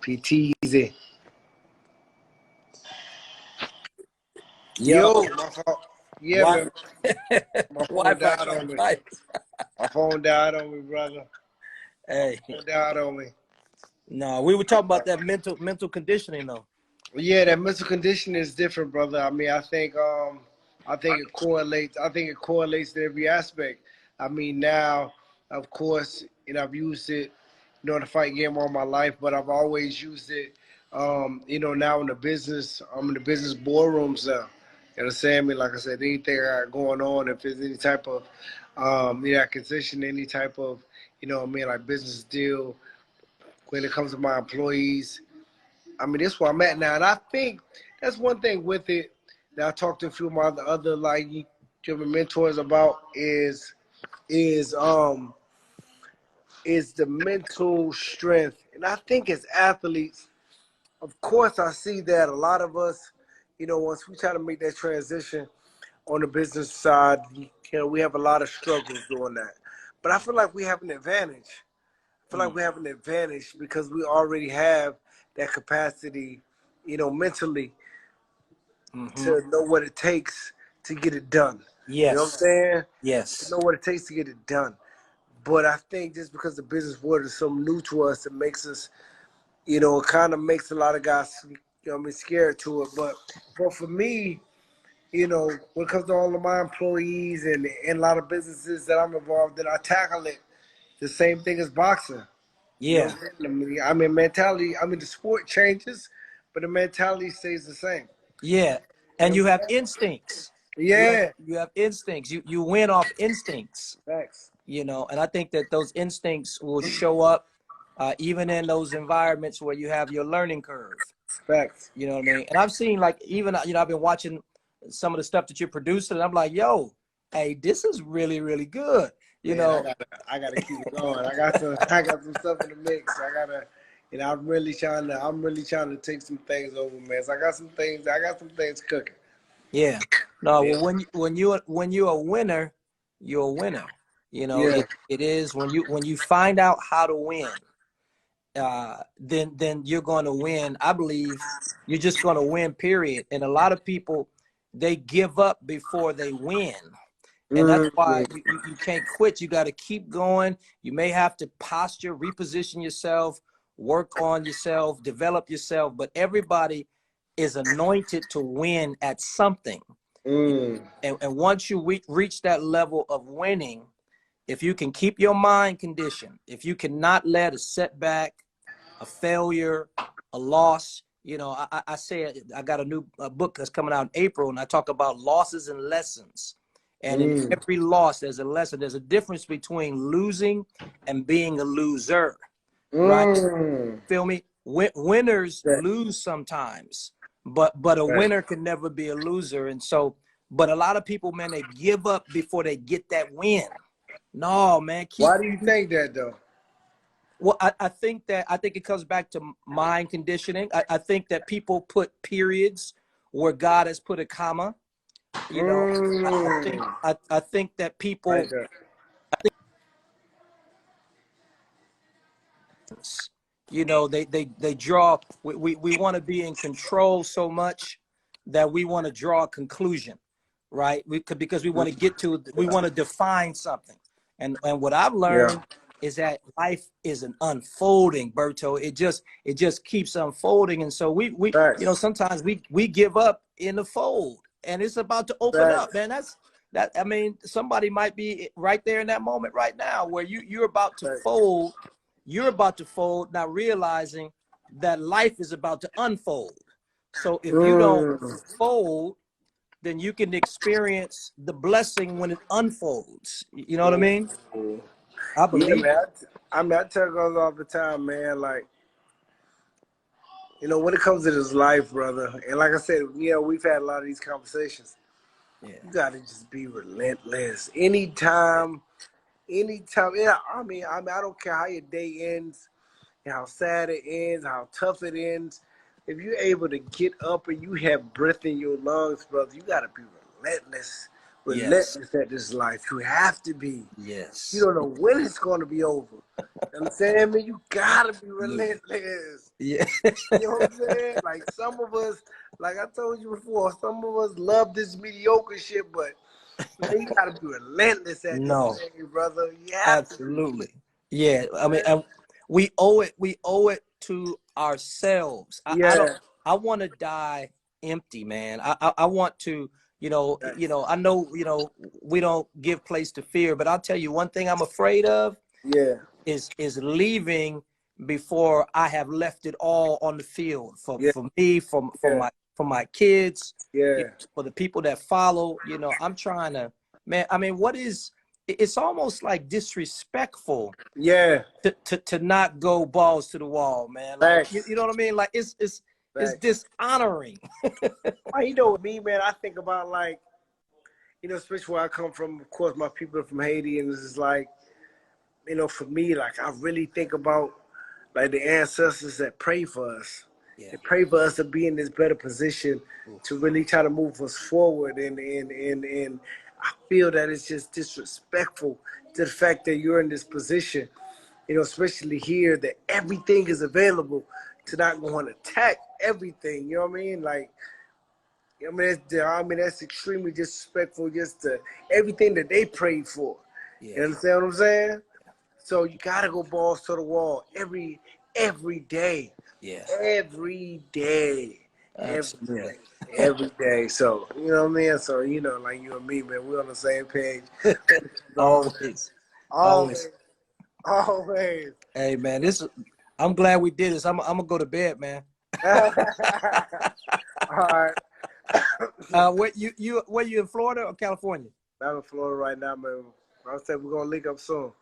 PTZ. Yo, my fault. Yeah, why, man. My phone Wi-Fi died on me. twice. My phone died on me, brother. Hey, My phone died on me. no, we were talking about that mental conditioning though. Yeah, that mental condition is different, brother. I mean, I think it correlates. I think it correlates to every aspect. I mean, now, of course, I've used it, to fight game all my life, but I've always used it, now in the business. I'm in the business boardrooms now. You understand me? Like I said, anything I got going on, if there's any type of, acquisition, any type of, like business deal, when it comes to my employees. I mean, that's where I'm at now, and I think that's one thing with it that I talked to a few of my other like mentors about is the mental strength, and I think as athletes, of course, I see that a lot of us, once we try to make that transition on the business side, we have a lot of struggles doing that, but I feel like we have an advantage. I feel like we have an advantage because we already have that capacity, mentally to know what it takes to get it done. You know what I'm Yes, saying? To yes, know what it takes to get it done. But I think just because the business world is so new to us, it makes us, it kind of makes a lot of guys, scared to it. But for me, when it comes to all of my employees and a lot of businesses that I'm involved in, I tackle it the same thing as boxing. You know yeah, what I'm saying? I mean, mentality, the sport changes, but the mentality stays the same. yeah. You And know you what I'm have saying? instincts. Yeah. You have instincts. You win off instincts. Facts. And I think that those instincts will show up even in those environments where you have your learning curve. Facts. You know what I mean? And I've seen like even I've been watching some of the stuff that you're producing, and I'm like, yo, hey, this is really, really good. You Man, know, I gotta keep it going. I got some stuff in the mix. I gotta, I'm really trying to take some things over, man. So I got some things cooking. yeah. No, Yeah. well, when you're a winner, you're a winner. Yeah. It is when you find out how to win, then you're going to win. I believe you're just going to win. Period. And a lot of people, they give up before they win. And that's why Mm-hmm. you can't quit. You got to keep going. You may have to posture, reposition yourself, work on yourself, develop yourself. But everybody is anointed to win at something. Mm. And once you reach that level of winning, if you can keep your mind conditioned, if you cannot let a setback, a failure, a loss, I say I got a new book that's coming out in April, and I talk about losses and lessons. And in Mm. every loss, there's a lesson. There's a difference between losing and being a loser, right? Mm. Feel me? Winners Right. lose sometimes, but a Right. winner can never be a loser. And so, but a lot of people, man, they give up before they get that win. No, man, Why do you think that though? well, I think it comes back to mind conditioning. I think that people put periods where God has put a comma. Mm. I think that Right people, there. they draw. We want to be in control so much that we want to draw a conclusion, right? Because we want to define something. And what I've Yeah. learned is that life is an unfolding, Berto. It just keeps unfolding. And so we Facts. sometimes we give up in the fold, and it's about to open up, Facts. man. I mean, somebody might be right there in that moment right now where you're about to Facts. fold. You're about to fold, not realizing that life is about to unfold. So if you don't Mm. fold, then you can experience the blessing when it unfolds. You know what I mean? Mm. I Yeah, believe. man. I tell girls all the time, man. Like, when it comes to this life, brother, and like I said, we've had a lot of these conversations. Yeah. You gotta just be relentless. Anytime. Yeah, I don't care how your day ends, and how sad it ends, how tough it ends. If you're able to get up and you have breath in your lungs, brother, you gotta be relentless Yes. relentless at this life. You have to be. You Yes. don't know when it's going to be over. You know what I'm saying? I mean, you gotta be relentless. Yeah. You know what I'm saying? Like some of us, like I told you before, some of us love this mediocre shit, but man, you gotta be relentless at this No. thing, brother. You have to be. Absolutely. Yeah. I mean, Man. we owe it. We owe it to ourselves. I don't. Yeah, I want to die empty, man. I want to. I know. We don't give place to fear, but I'll tell you one thing. I'm afraid of yeah, is leaving before I have left it all on the field yeah, for me, yeah, for my kids, yeah, for the people that follow. I'm trying to, man. I mean, it's almost like disrespectful yeah. to not go balls to the wall, man. Like Facts, you know what I mean? Like it's facts. dishonoring. Well, you know, with me, man, I think about like, especially where I come from. Of course, my people are from Haiti, and it's just like, for me, like I really think about like the ancestors that pray for us. Yeah. They pray for us to be in this better position to Oof. really try to move us forward. And I feel that it's just disrespectful to the fact that you're in this position, especially here, that everything is available to not go and attack everything. You know what I mean? Like, that's extremely disrespectful just to everything that they prayed for. You Yeah. understand what I'm saying? So you gotta go balls to the wall every day, Yeah. every day, every Absolutely. day, every day. So you know what I mean. So like you and me, man, we're on the same page. Always. Always. Always, always. Hey man, I'm glad we did this. I'm gonna go to bed, man. All right. Where you in Florida or California? I'm in Florida right now, man. I said we're gonna link up soon.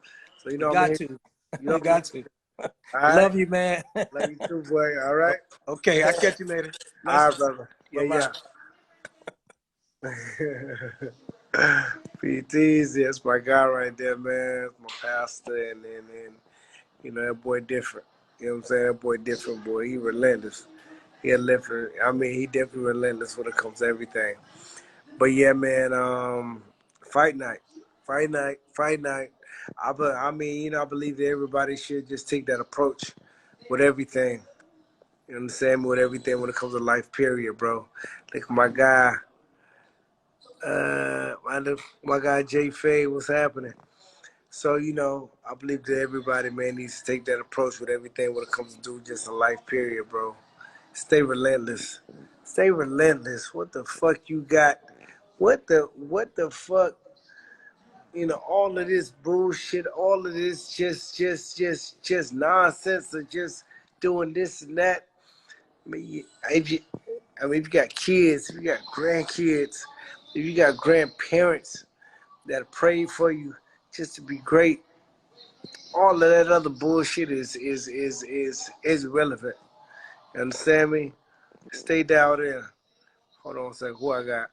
So We I'm got here. to. You know We I'm here. got to. All right. Love you, man. Love you too, boy. All right. Okay, I'll catch you later. All Nice. right, brother. Bye bye. Yeah. PTZ, that's my guy right there, man. That's my pastor, and that boy different. You know what I'm saying? That boy different, boy. He relentless. He he definitely relentless when it comes to everything. But yeah, man, fight night, fight night. I believe that everybody should just take that approach with everything. You understand me? With everything when it comes to life, period, bro. Like my guy, my guy Jay Fay, what's happening? So, I believe that everybody, man, needs to take that approach with everything when it comes to do just a life, period, bro. Stay relentless. Stay relentless. What the fuck you got? What the fuck? All of this bullshit, all of this just nonsense of just doing this and that. I mean, if you got kids, if you got grandkids, if you got grandparents that pray for you just to be great, all of that other bullshit is irrelevant. You understand me? Stay down there. Hold on a second. Who I got?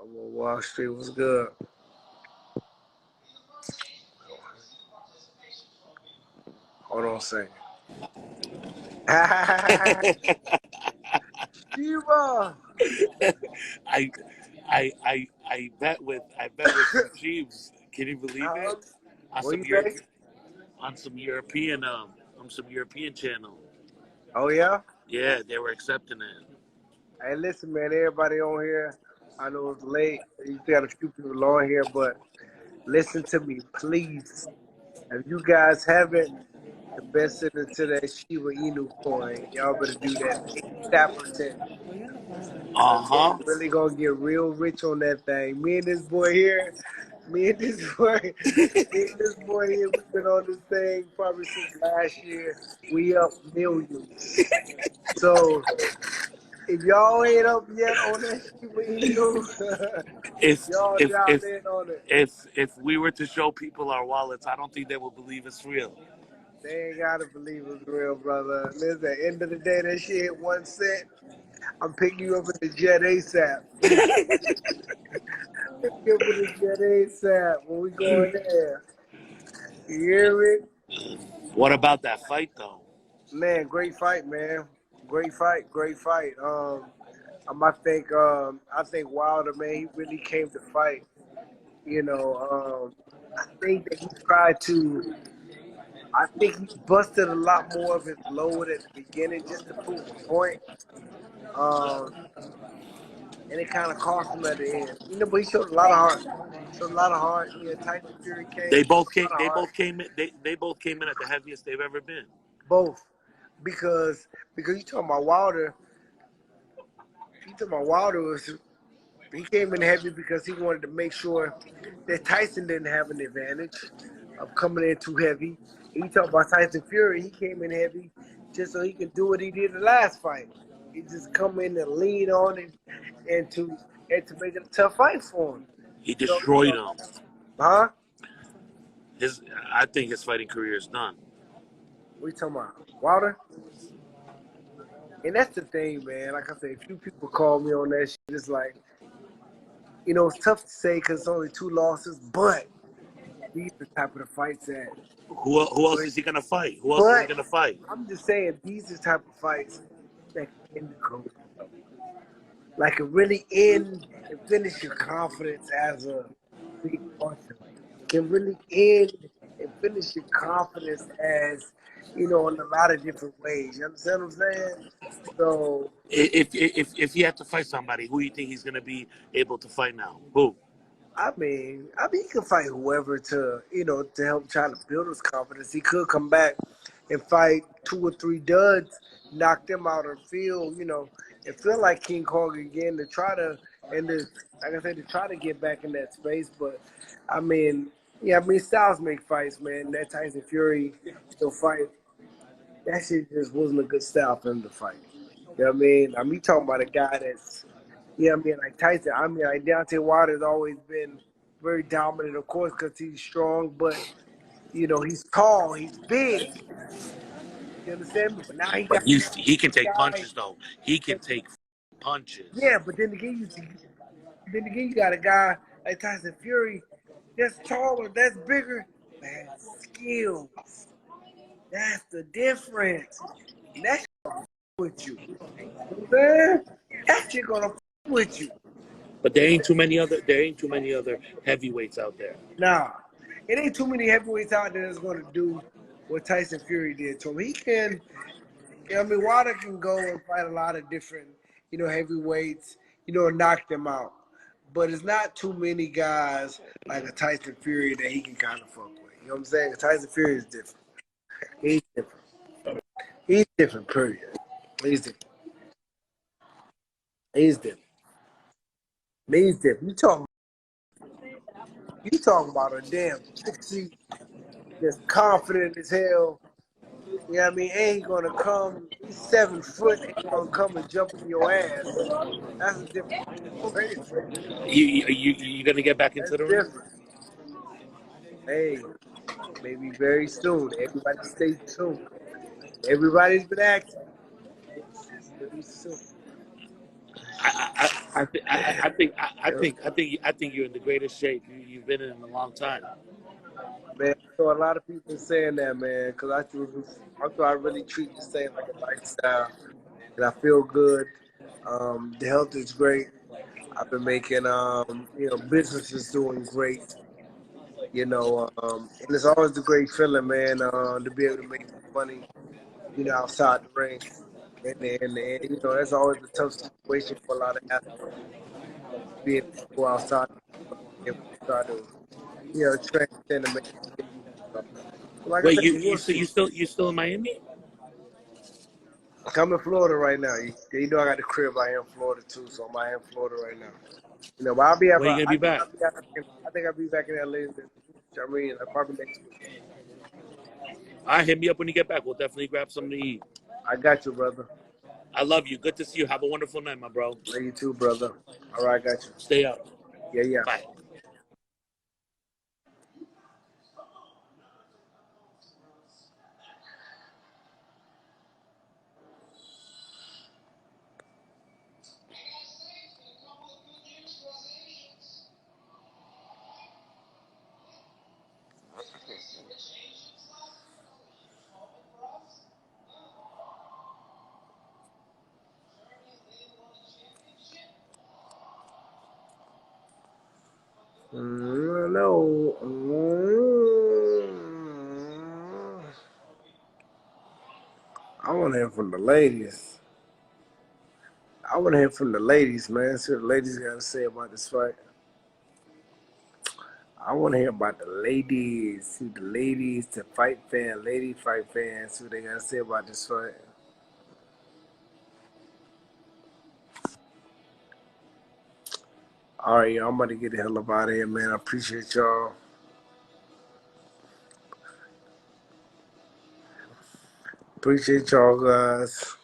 I'm on Wall Street. What's good? Hold on a second. Shiva. I I bet with some Chiefs. Can you believe it? On What some you Europe say? on some European channel. Oh yeah. Yeah, they were accepting it. Hey, listen, man. Everybody on here. I know it's late. You got a few people on here, but listen to me, please. If you guys haven't invested into that Shiba Inu coin, y'all better do that ASAP. Uh We're huh. really gonna get real rich on that thing. Me and this boy here, me and this boy, me and this boy here, we've been on this thing probably since last year. We up millions. So if y'all ain't up yet on that Shiba Inu, If y'all if down if in on it. if we were to show people our wallets, I don't think they would believe it's real. They ain't gotta believe it's real, brother. Listen, at the end of the day, that shit hit 1 cent. I'm picking you up in the jet ASAP. Pick you up in the jet ASAP when we go in there. You hear me? What about that fight though? Man, great fight, man. Great fight, great fight. I think Wilder, man, he really came to fight. You know, I think that he tried to. I think he busted a lot more of his load at the beginning just to prove a point. Um, and it kind of cost him at the end. You know, but he showed a lot of heart. Showed a lot of heart. Yeah, Tyson Fury came. They both A came. lot of They heart. both came in. They both came in at the heaviest they've ever been. Both, because you talking about Wilder. You talking about Wilder was he came in heavy because he wanted to make sure that Tyson didn't have an advantage of coming in too heavy. And you talk about Tyson Fury, he came in heavy just so he could do what he did the last fight. He just come in and lean on it and to make it a tough fight for him. He So destroyed him. huh? His, I think his fighting career is done. What you talking about? Wilder? And that's the thing, man. Like I said, a few people call me on that shit. It's like, it's tough to say because it's only two losses, but these are the type of the fights that. Who else is he gonna fight? Who else is he But gonna fight? I'm just saying, these are the type of fights that can end the career. Like, it really end and finish your confidence as a big puncher. Can really end and finish your confidence as, in a lot of different ways. You understand what I'm saying? So, If he had to fight somebody, who do you think he's gonna be able to fight now? Who? he can fight whoever to help try to build his confidence. He could come back and fight two or three duds, knock them out or and feel like King Kong again to try to and to, like I said, to try to get back in that space. But I mean, yeah, styles make fights, man. That Tyson Fury, fight, that shit just wasn't a good style for him to fight. You know what I mean? You talking about a guy that's like Tyson. Like Deontay Wilder's always been very dominant, of course, because he's strong, but he's tall, he's big. You understand me? But now he But got he can a take guy. punches though. He can take punches. Yeah, but then again, you got a guy like Tyson Fury that's taller, that's bigger, but has skills. That's the difference. And that's with you. You know what I'm saying? That shit gonna with you. But there ain't too many other heavyweights out there. Nah, it ain't too many heavyweights out there that's gonna do what Tyson Fury did to him. He can, Wilder can go and fight a lot of different, heavyweights, and knock them out. But it's not too many guys like a Tyson Fury that he can kind of fuck with. You know what I'm saying? Tyson Fury is different. He's different. He's different. Period. He's different. He's different. He's different. You talking about a damn 6 feet that's confident as hell. You know what I mean? Ain't gonna come. He's 7 foot. Ain't gonna come and jump in your ass. That's a different. Crazy. You gonna get back into That's the ring? different. Hey, maybe very soon. Everybody stay tuned. Everybody's been asking. Very soon. I think you're in the greatest shape you've been in a long time. Man, so a lot of people saying that, man, because I really treat this thing like a lifestyle, and I feel good. The health is great. I've been making, business is doing great. And it's always a great feeling, man, to be able to make money, outside the ring. And that's always a tough situation for a lot of athletes being able to go outside and try to, transcend and make it. So, like I Wait, said, we'll see. you still in Miami? I'm in Florida right now. You know I got the crib out here in Florida too, so I'm out here in Florida right now. But I'll be When are you gonna be back? I think I'll be back in LA. Probably next week. All right, hit me up when you get back. We'll definitely grab something to eat. I got you, brother. I love you. Good to see you. Have a wonderful night, my bro. Love you too, brother. All right, I got you. Stay up. Yeah, yeah. Bye. know. I want to hear from the ladies. I want to hear from the ladies, man. See what the ladies got to say about this fight. I want to hear about the ladies. See the ladies, the fight fan, lady fight fans. See what they got to say about this fight. All right, y'all. I'm about to get the hell up out of here, man. I appreciate y'all. Appreciate y'all, guys.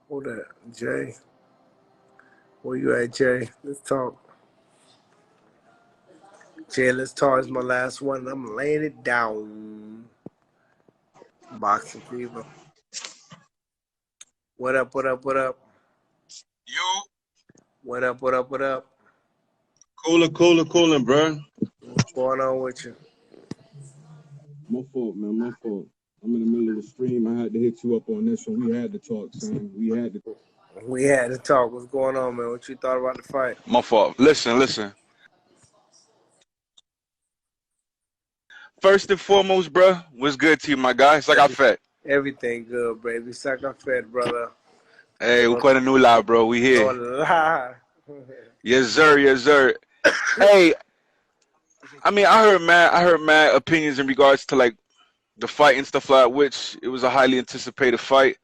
Hold that, Jay. Where you at, Jay? Let's talk. Jay, let's talk. It's my last one. I'm laying it down. Boxing fever. What up, what up, what up? Yo. What up, what up, what up? Cooling, bro. What's going on with you? My fault, man. My fault. I'm in the middle of the stream. I had to hit you up on this one. We had to talk, son. We had to talk. What's going on, man? What you thought about the fight? My fault. Listen. First and foremost, bro, what's good to you, my guy? It's like I fed. Everything good, baby. It's like I fed, brother. Hey, we quite a new live, bro. We here. Yes, sir. Hey, I mean, I heard mad opinions in regards to like the fight and stuff like that, which it was a highly anticipated fight,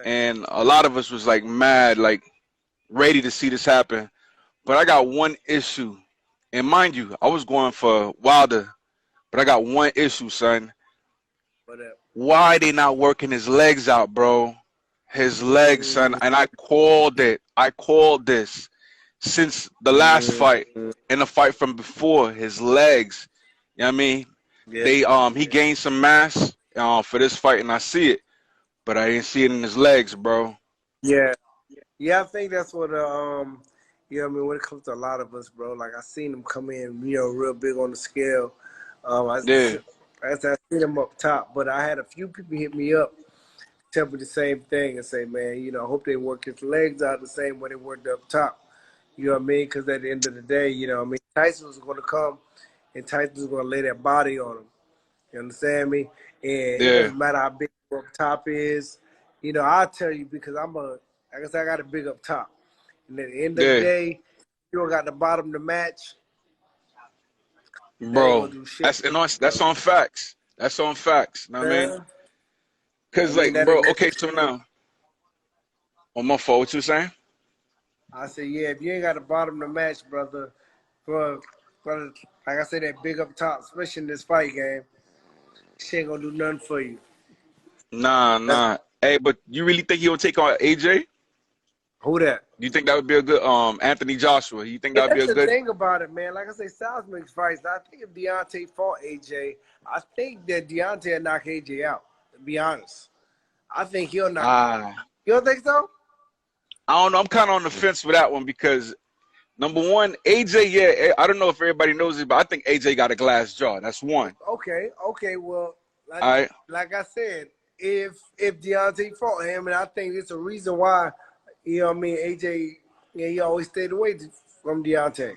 and a lot of us was like mad, like ready to see this happen. But I got one issue, and mind you, I was going for Wilder, but I got one issue, son. Why they not working his legs out, bro? His legs, son. And I called it. I called this since the last fight and the fight from before. His legs. You know what I mean? Yeah. He gained some mass for this fight, and I see it, but I didn't see it in his legs, bro. Yeah, I think that's what you know what I mean, when it comes to a lot of us, bro. Like I seen him come in, real big on the scale. I seen him up top, but I had a few people hit me up, tell me the same thing, and say, man, you know, I hope they work his legs out the same way they worked up top. You know what I mean? Because at the end of the day, you know what I mean, Tyson was going to come, and Tyson was going to lay that body on him. You understand me? And it doesn't matter how big up top is. You know, I'll tell you because like I said, I got a big up top. And at the end of the day, you don't got the bottom to match. Bro, that's on facts. That's on facts. Know what I mean? Because, like, bro, okay, so now, on my fault, what you saying? I said, yeah, if you ain't got the bottom to match, brother, like I said, that big up top, especially in this fight game, she ain't gonna do nothing for you. Nah. Hey, but you really think he'll take on AJ? Who that? You think that would be a good Anthony Joshua? You think that would be a good? That's the thing about it, man. Like I say, styles makes fights. I think if Deontay fought AJ, I think that Deontay will knock AJ out. To be honest, I think he'll knock. You don't think so? I don't know. I'm kind of on the fence with that one because number one, AJ. Yeah, I don't know if everybody knows it, but I think AJ got a glass jaw. That's one. Okay. Well, like I said, if Deontay fought him, and I think it's a reason why. You know what I mean? AJ, yeah, he always stayed away from Deontay.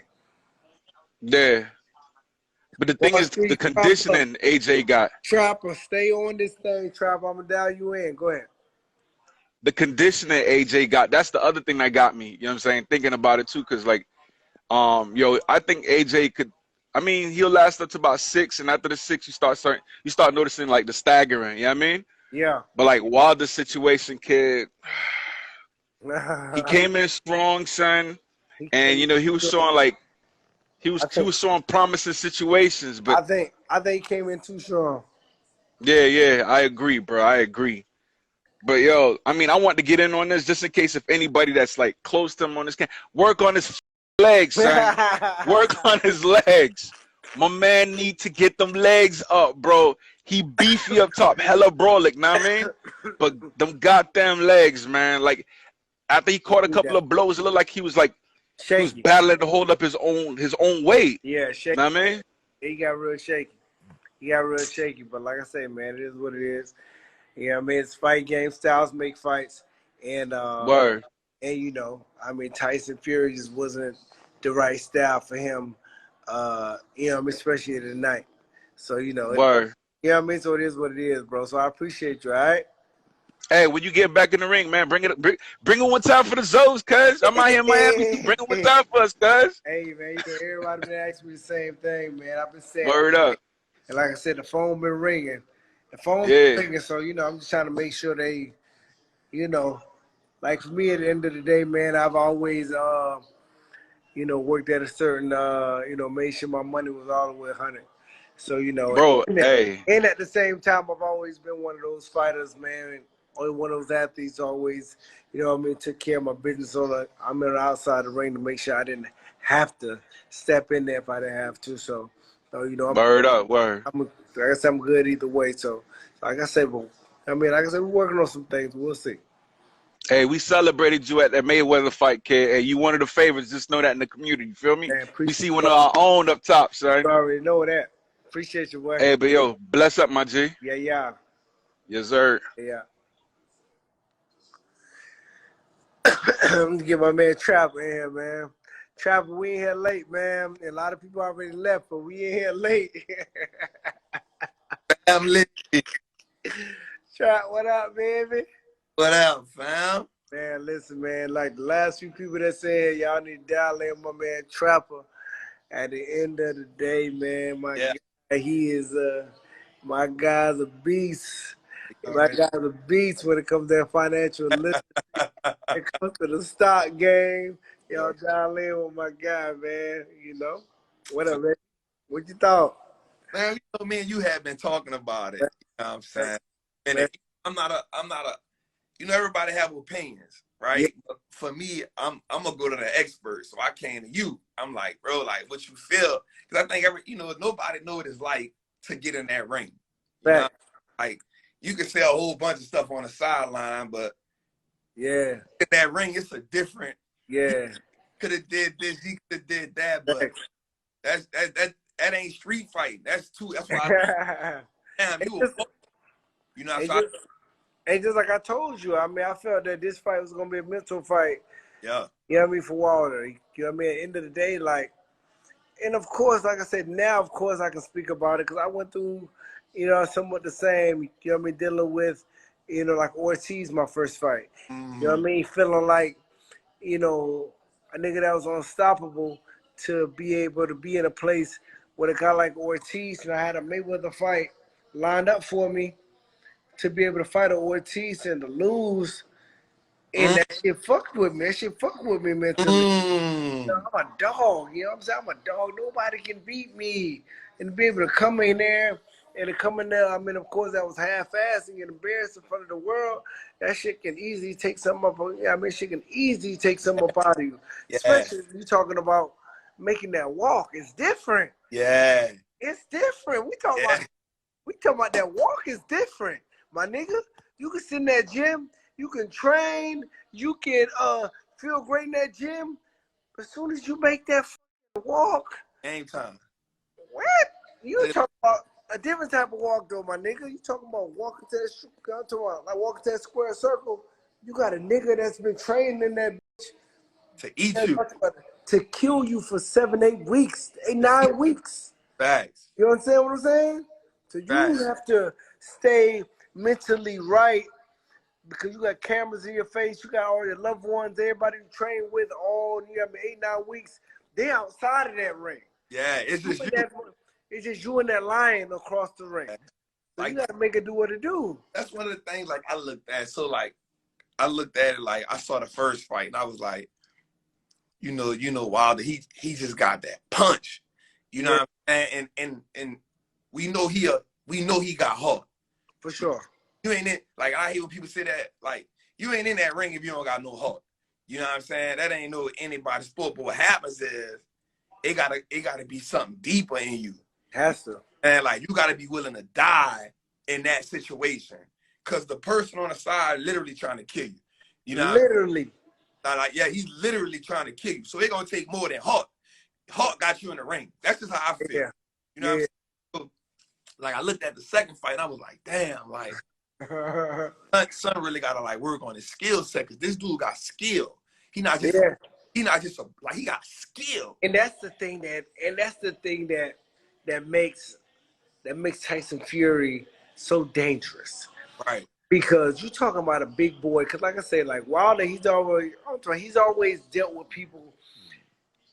Yeah. But the thing is, the conditioning AJ got. Trapper, stay on this thing, Trapper. I'm going to dial you in. Go ahead. The conditioning AJ got, that's the other thing that got me. You know what I'm saying? Thinking about it, too, because, like, I think AJ could, I mean, he'll last up to about 6, and after the 6, you start noticing, like, the staggering. You know what I mean? Yeah. But, like, Wilder's situation, kid, he came in strong, son, and you know he was showing like he was showing promising situations. But I think he came in too strong. Yeah, I agree, bro. I agree. But yo, I mean, I want to get in on this just in case if anybody that's like close to him on this can work on his legs, son. Work on his legs. My man need to get them legs up, bro. He beefy up top, hella brolic, know what I mean? But them goddamn legs, man, like. After he caught a couple of blows, it looked like he was like shaky. He was battling to hold up his own weight. Yeah, shaky. Know what I mean? He got real shaky. But like I say, man, it is what it is. You know what I mean? It's fight game. Styles make fights. And Word. And you know, I mean, Tyson Fury just wasn't the right style for him. You know, especially tonight. So you know, Word. you know what I mean. So it is what it is, bro. So I appreciate you. All right. Hey, when you get back in the ring, man, bring it one time for the Zoes, cuz. I'm out here in Miami too. Bring it one time for us, cuz. Hey man, you know everybody been asking me the same thing, man. I've been saying, Word up. and like I said, the phone been ringing. The phone Yeah. been ringing, so you know, I'm just trying to make sure they, you know, like for me at the end of the day, man, I've always you know, worked at a certain you know, made sure my money was all the way 100. So, you know, Bro, hey. and at the same time, I've always been one of those fighters, man, and only one of those athletes always, you know what I mean, took care of my business so that I'm in the outside the ring to make sure I didn't have to step in there if I didn't have to. So you know, Word up, word. like I said, I'm good either way. So, like I said, but I mean, like I said, we're working on some things. We'll see. Hey, we celebrated you at that Mayweather fight, kid. Hey, you one of the favorites. Just know that in the community. You feel me? Man, We appreciate see one of our own up top, son. you. Already know that. Appreciate you, boy. Hey, but yo, bless up, my G. Yeah, yeah. Yes, sir. Yeah. I'm gonna get my man Trapper in here, man. Trapper, we in here late, man. A lot of people already left, but we in here late. I'm lit. Trap, what up, baby? What up, fam? Man, listen, man. Like the last few people that said y'all need to dial in my man Trapper. At the end of the day, man, my guy, he is my guy's a beast. My guy's a beast when it comes to that financial literacy. When it comes to the stock game, y'all dial in with my guy, man. You know? What up, man? What you thought? Man, you know, me and you have been talking about it. You know what I'm saying? And I'm not a, you know, everybody have opinions, right? Yeah. But for me, I'm gonna go to the expert. So I came to you. I'm like, bro, like what you feel? Because I think you know, nobody know what it's like to get in that ring. You know? Like you can say a whole bunch of stuff on the sideline, but yeah, in that ring, it's a different. Yeah. Could have did this, he could have did that, but that ain't street fighting. That's too. That's why. Damn, you know. And just like I told you, I mean, I felt that this fight was gonna be a mental fight. Yeah. You know what I mean, for Wilder. You know what I mean? At the end of the day, like, and of course, like I said, now of course I can speak about it because I went through, you know, somewhat the same. You know what I mean? Dealing with, you know, like Ortiz, my first fight. Mm-hmm. You know what I mean? Feeling like, you know, a nigga that was unstoppable to be able to be in a place with a guy like Ortiz, and I had a Mayweather fight lined up for me to be able to fight Ortiz and to lose. And that shit fucked with me. That shit fucked with me mentally. You know, I'm a dog. You know what I'm saying? I'm a dog. Nobody can beat me. And to be able to come in there and to come in there, I mean, of course, that was half-assing and embarrassed in front of the world. That shit can easily take something up. Yeah, I mean, shit can easily take something up out of you. Yeah. Especially if you're talking about making that walk. It's different. Yeah. It's different. We talking about that walk is different. My nigga, you can sit in that gym, you can train, you can feel great in that gym. But as soon as you make that walk, game time. What? You talking about a different type of walk though, my nigga. You talking about walking to that square circle. You got a nigga that's been training in that bitch to eat you. To kill you for 7, 8 weeks, 9 weeks. Facts. You understand what I'm saying? So you have to stay mentally right because you got cameras in your face, you got all your loved ones, everybody you train with, all you have 8, 9 weeks. They outside of that ring. Yeah, it's just you. It's just you and that lion across the ring. So like, you gotta make it do what it do. That's one of the things like I looked at. So like I looked at it like I saw the first fight and I was like, you know, Wilder, he just got that punch. You know what I'm saying? And we know he got hard. For sure. You ain't in, like I hate when people say that, like, you ain't in that ring if you don't got no heart. You know what I'm saying? That ain't no anybody's sport. But what happens is it gotta be something deeper in you. Has to. And like you gotta be willing to die in that situation. Cause the person on the side literally trying to kill you. You know, literally. Like, yeah, he's literally trying to kill you. So it's gonna take more than heart. Heart got you in the ring. That's just how I feel. Yeah. You know what I'm saying? So, like I looked at the second fight and I was like, damn, like son really gotta like work on his skill set because this dude got skill. He not just He not just like he got skill. And that's the thing that makes Tyson Fury so dangerous. Right. Because you're talking about a big boy. Because like I said, like Wilder, he's always dealt with people.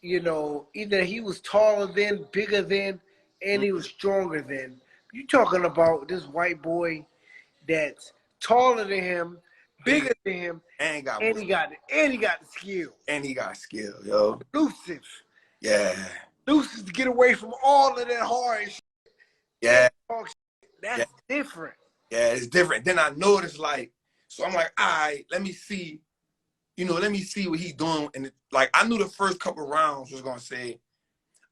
You know, either he was taller than, bigger than, and he was stronger than. You're talking about this white boy that's taller than him, bigger than him, and he got the skill. And he got skill, yo. Elusive. Yeah. Elusive to get away from all of that hard shit. Yeah. That's different. Yeah, it's different. Then I noticed, like, so I'm like, all right, let me see. You know, let me see what he's doing. And like, I knew the first couple rounds was gonna say,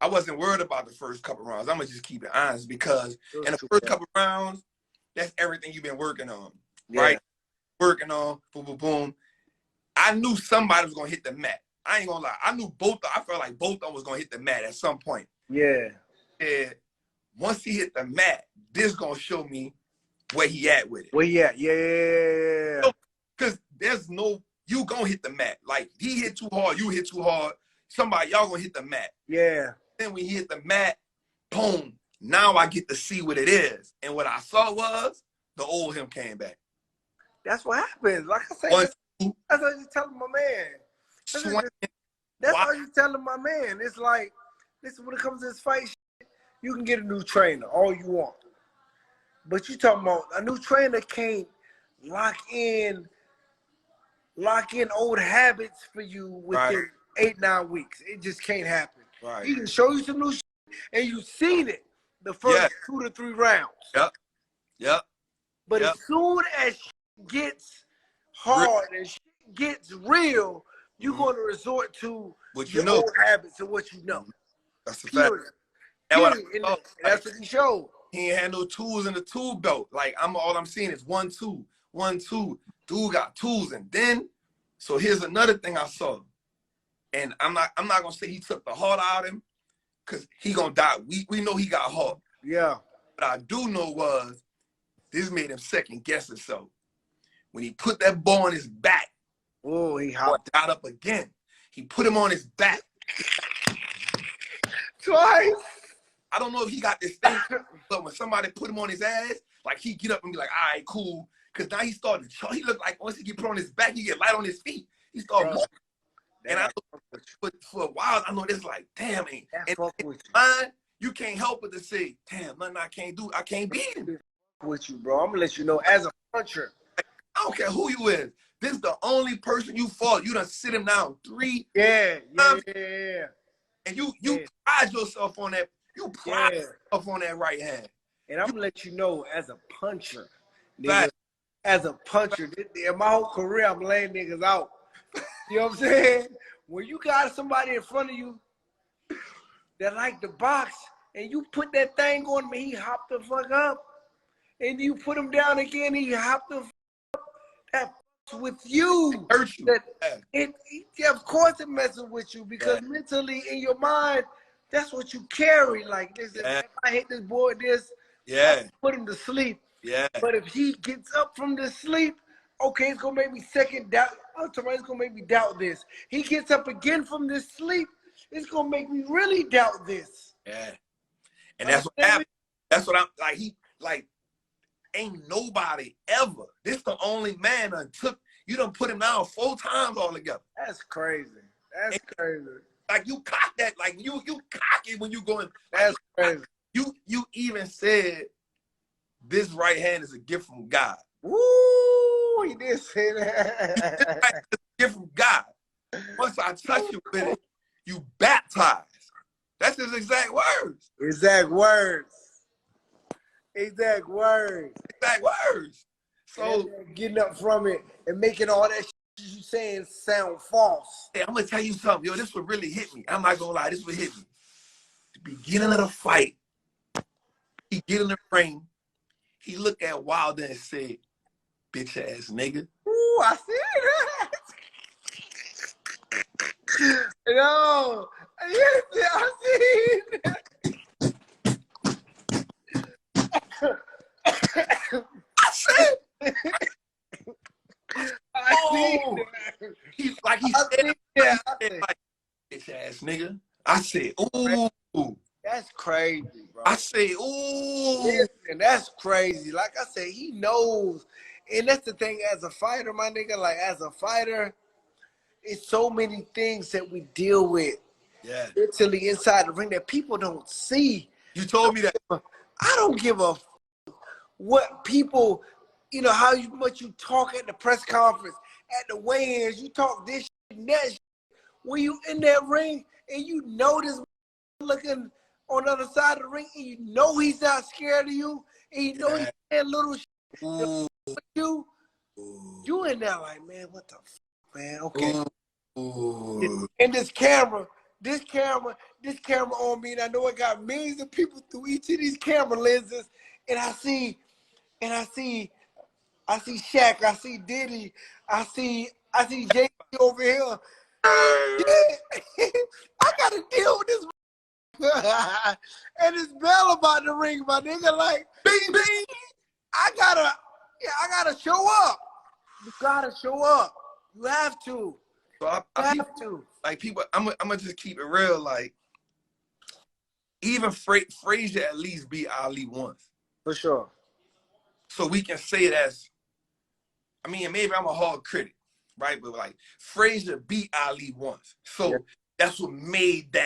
I wasn't worried about the first couple rounds. I'm gonna just keep it honest because in the first couple rounds, that's everything you've been working on, right? Working on, boom, boom, boom. I knew somebody was gonna hit the mat. I ain't gonna lie. I felt like both of them was gonna hit the mat at some point. Yeah. And once he hit the mat, this gonna show me where he at with it. Where he at? Yeah. Because there's no, you gonna hit the mat. Like, he hit too hard, you hit too hard. Somebody, y'all gonna hit the mat. Yeah. Then when he hit the mat, boom, now I get to see what it is. And what I saw was the old him came back. That's what happens. Like I said, that's what you telling my man. That's what you telling my man. It's like, listen, when it comes to this fight shit, you can get a new trainer all you want. But you talking about a new trainer can't lock in old habits for you within 8-9 weeks. It just can't happen. Right. He can show you some new shit, and you've seen it the first 2 to 3 rounds. Yep. But as soon as shit gets hard and shit gets real, you're going to resort to what your old habits and what you know. That's a fact. That's what he showed. He ain't had no tools in the tool belt. Like, all I'm seeing is 1, 2, 1, 2. Dude got tools. And then, so here's another thing I saw. And I'm not gonna say he took the heart out of him, because he gonna die. We know he got heart. Yeah. What I do know was this made him second guess himself. When he put that ball on his back, he got up again. He put him on his back. Twice. I don't know if he got this thing, but when somebody put him on his ass, like, he get up and be like, all right, cool. Because now he started to he looked like once he get put on his back, he get light on his feet. He started moving. And I for a while, I know this like, damn, and mine, you can't help but to say, damn, nothing I can't do. I can't beat him. With you, bro. I'm going to let you know, as a puncher. I don't care who you is. This is the only person you fought. You done sit him down 3 times. And you pride yourself on that. You pride yourself on that right hand. And I'm going to let you know, as a puncher, nigga, as a puncher, in my whole career, I'm laying niggas out. You know what I'm saying? When you got somebody in front of you that like to box, and you put that thing on me, he hopped the fuck up. And you put him down again, he hopped the fuck up. That fucks with you. It hurts you. Of course it messes with you, because mentally, in your mind, that's what you carry. Like, listen, if I hit this boy I put him to sleep. Yeah. But if he gets up from the sleep, okay, it's gonna make me doubt. It's gonna make me doubt this. He gets up again from this sleep, it's gonna make me really doubt this. Yeah. And that's what happened. That's what I'm like. Ain't nobody ever. This the only man that you done put him down 4 times altogether. That's crazy. That's crazy. Like, you cock that, like you cock it when you going. That's crazy. You even said this right hand is a gift from God. Woo! He did say that. It's a gift from God. Once I touch you with it, you baptized. That's his exact words. Exact words. Exact words. Exact words. So getting up from it and making all that shit you saying sound false. Hey, I'm gonna tell you something, yo. This would really hit me. I'm not gonna lie, this would hit me. The beginning of the fight, he get in the ring, he looked at Wilder and said, "Bitch ass nigga." Ooh, I see that. No, I see that. I said, I see that. he said, like, I said, ooh. That's crazy, bro. I say, ooh. Listen, that's crazy. Like I said, he knows. And that's the thing as a fighter, my nigga. Like, as a fighter, it's so many things that we deal with mentally inside the ring that people don't see. You told me that. I don't give a what people, you know, how much you talk at the press conference, at the weigh-ins, you talk this shit and that shit. When you in that ring and you know this looking on the other side of the ring and you know he's not scared of you and you know he's saying little shit with you, you in there like, man, what the fuck, man? Okay. And this camera on me, and I know it got millions of people through each of these camera lenses, and I see Shaq, I see Diddy, I see Jay over here. I gotta deal with this. And it's Bell about the ring, my nigga. Like, baby, I gotta show up. You gotta show up. You have to. So I have to. Like, people, I'm gonna just keep it real. Like, even Frazier at least beat Ali once. For sure. So we can say that's, I mean, maybe I'm a hard critic, right? But like, Frazier beat Ali once. So that's what made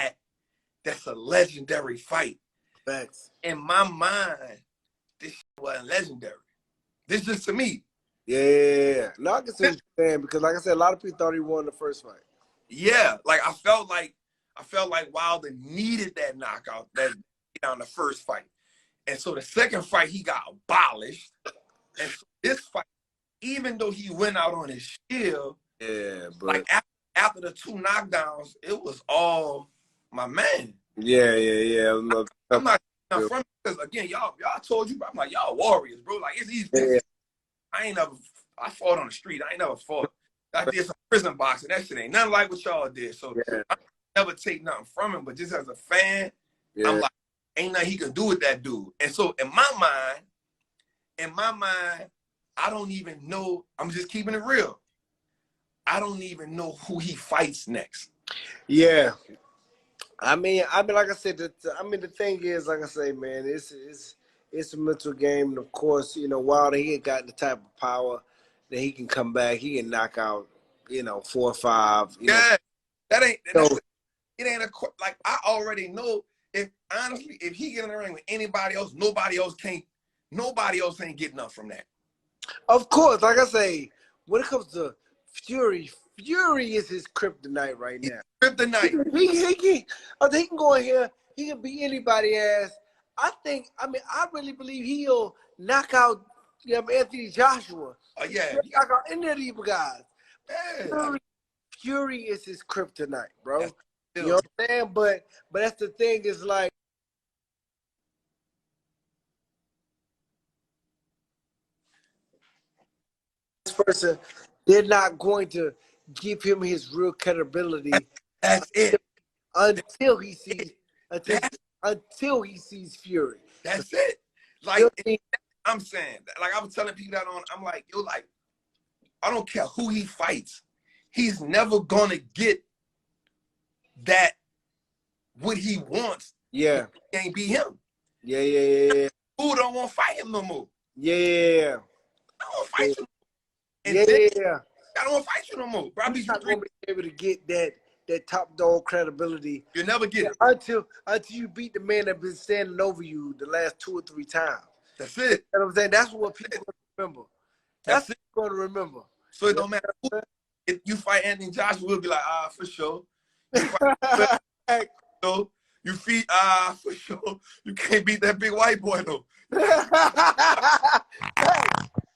that's a legendary fight. Facts. In my mind, this shit wasn't legendary. This just to me. Yeah. No, I can see what you're saying, because like I said, a lot of people thought he won the first fight. Yeah. Like, I felt like Wilder needed that knockout on the first fight. And so the second fight, he got abolished. And so this fight, even though he went out on his shield, but like after the two knockdowns, it was all my man. Yeah. I'm not from, because again, y'all told you, I'm like, y'all warriors, bro. Like, it's easy. Yeah. I fought on the street. I ain't never fought. I did some prison boxing. That shit ain't nothing like what y'all did. So I never take nothing from him. But just as a fan, I'm like, ain't nothing he can do with that dude. And so in my mind, I don't even know. I'm just keeping it real. I don't even know who he fights next. Yeah. I mean, like I said, the thing is, like I say, man, it's a mental game. And of course, you know, Wilder, he had got the type of power that he can come back. He can knock out, 4 or 5. You know? That ain't, it ain't like, I already know, if he get in the ring with anybody else, nobody else ain't getting up from that. Of course, like I say, when it comes to Fury is his kryptonite right now. Kryptonite. He can go in here. He can beat anybody's ass. I really believe he'll knock out Anthony Joshua. Oh, yeah. He'll knock out any of these guys. Yeah. Fury is his kryptonite, bro. You know what I'm saying? But that's the thing, is like, this person, they're not going to give him his real credibility. That's it. Until he sees Fury. That's it. Like, I'm saying, like, I was telling people that I'm like, yo, like, I don't care who he fights. He's never gonna get that what he wants. Yeah. He can't be him. Yeah. Who don't want to fight him no more? Yeah. I don't want to fight you. And I don't want to fight you no more. Bro, He's not going to be able to get that top dog credibility. You'll never get it. Until you beat the man that's been standing over you the last 2 or 3 times. That's it. You know what I'm saying? That's what people remember. That's what you're going to remember. So it don't matter who. If you fight Anthony Joshua, we'll be like, for sure. You fight, for sure. You can't beat that big white boy, though.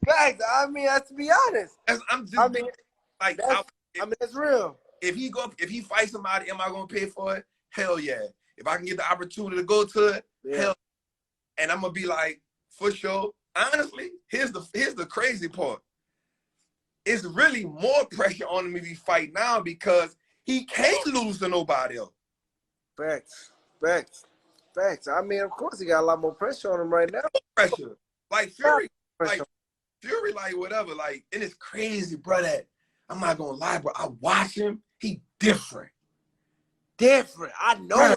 Guys, I mean, to be honest. That's real. If he fights somebody, am I gonna pay for it? Hell yeah. If I can get the opportunity to go to it, hell. And I'm gonna be like, for sure. Honestly, here's the crazy part. It's really more pressure on him if he fight now, because he can't lose to nobody else. Facts. I mean, of course, he got a lot more pressure on him right now. Pressure. Like Fury, like whatever. Like, and it's crazy, bro, that I'm not gonna lie, bro. I watch him, he different. different. I know Bruh, him. I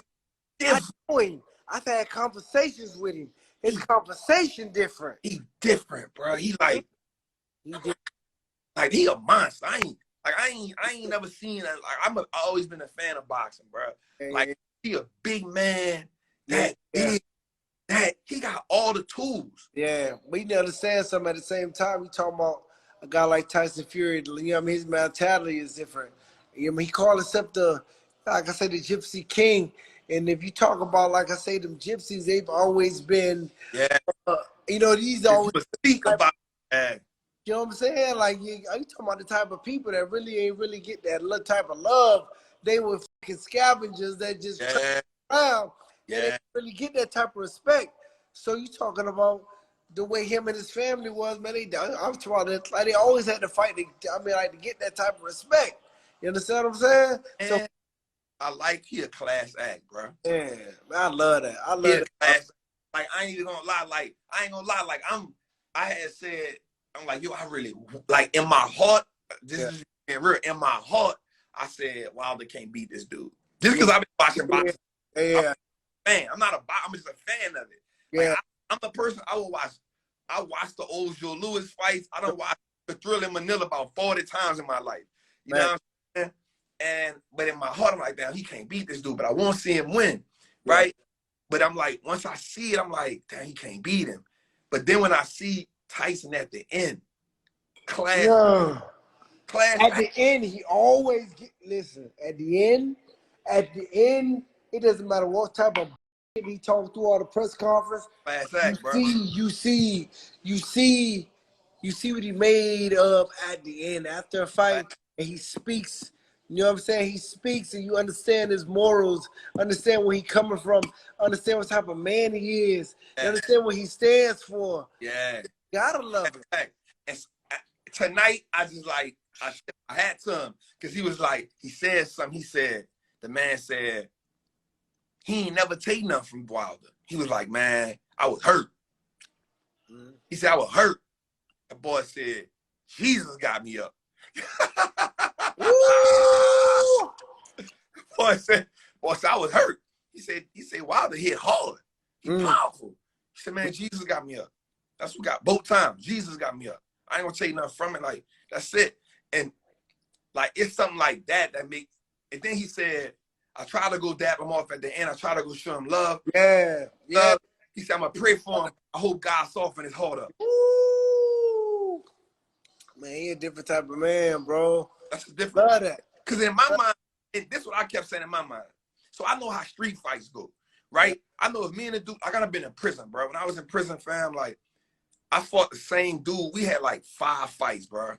different. know him. I've had conversations with him. His conversation different. He different, bro. He different. like he a monster. I ain't never seen that. Like I've always been a fan of boxing, bro. Like he a big man. That he got all the tools. Yeah, but you understand something at the same time. We talking about a guy like Tyson Fury. You know, what I mean, his mentality is different. You know, he called himself like I said, the Gypsy King. And if you talk about, like I say, them gypsies, they've always been, you know, these always speak about that. You know what I'm saying? Like, you talking about the type of people that really ain't really get that type of love. They were fucking scavengers that just around. They didn't really get that type of respect. So you talking about the way him and his family was, man. I'm talking about that. Like, they always had to fight. To get that type of respect. You understand what I'm saying? And so I like he a class act, bro. Yeah, I love that. I love that. Class, like I ain't even gonna lie. Like I ain't gonna lie. Like I had said, I'm like, yo, I really like in my heart. This is being real. In my heart, I said Wilder can't beat this dude. Just because I've been watching boxing. Yeah. I'm not I'm just a fan of it. Yeah. Like, I'm the person I will watch. I watched the old Joe Louis fights. I don't watch the Thrill in Manila about 40 times in my life. You know what I'm saying? But in my heart, I'm like, damn, he can't beat this dude, but I won't see him win. Right? But I'm like, once I see it, I'm like, damn, he can't beat him. But then when I see Tyson at the end, class. At the end, he always listen. At the end, it doesn't matter what type of he talked through all the press conference. You see what he made of at the end after a fight, and he speaks. You know what I'm saying? He speaks, and you understand his morals, understand where he's coming from, understand what type of man he is, you understand what he stands for. Yeah, you gotta love it. And tonight, I just like I had to him because he was like he said something. He said the man said he ain't never take nothing from Wilder. He was like, man, I was hurt. He said I was hurt. The boy said Jesus got me up. Boy said I was hurt. He said Wilder hit hard. He powerful. He said, man, Jesus got me up. That's what got both times. Jesus got me up. I ain't gonna take nothing from it. Like, that's it. And like it's something like that makes. And then he said, I try to go dap him off at the end. I try to go show him love. Yeah. He said, I'm gonna pray for him. I hope God soften his heart up. Ooh. Man, he a different type of man, bro. That's a different. Love that. Because in my mind, and this is what I kept saying in my mind. So I know how street fights go, right? I know if me and the dude, I gotta been in prison, bro. When I was in prison, fam, like I fought the same dude. We had like 5 fights, bro.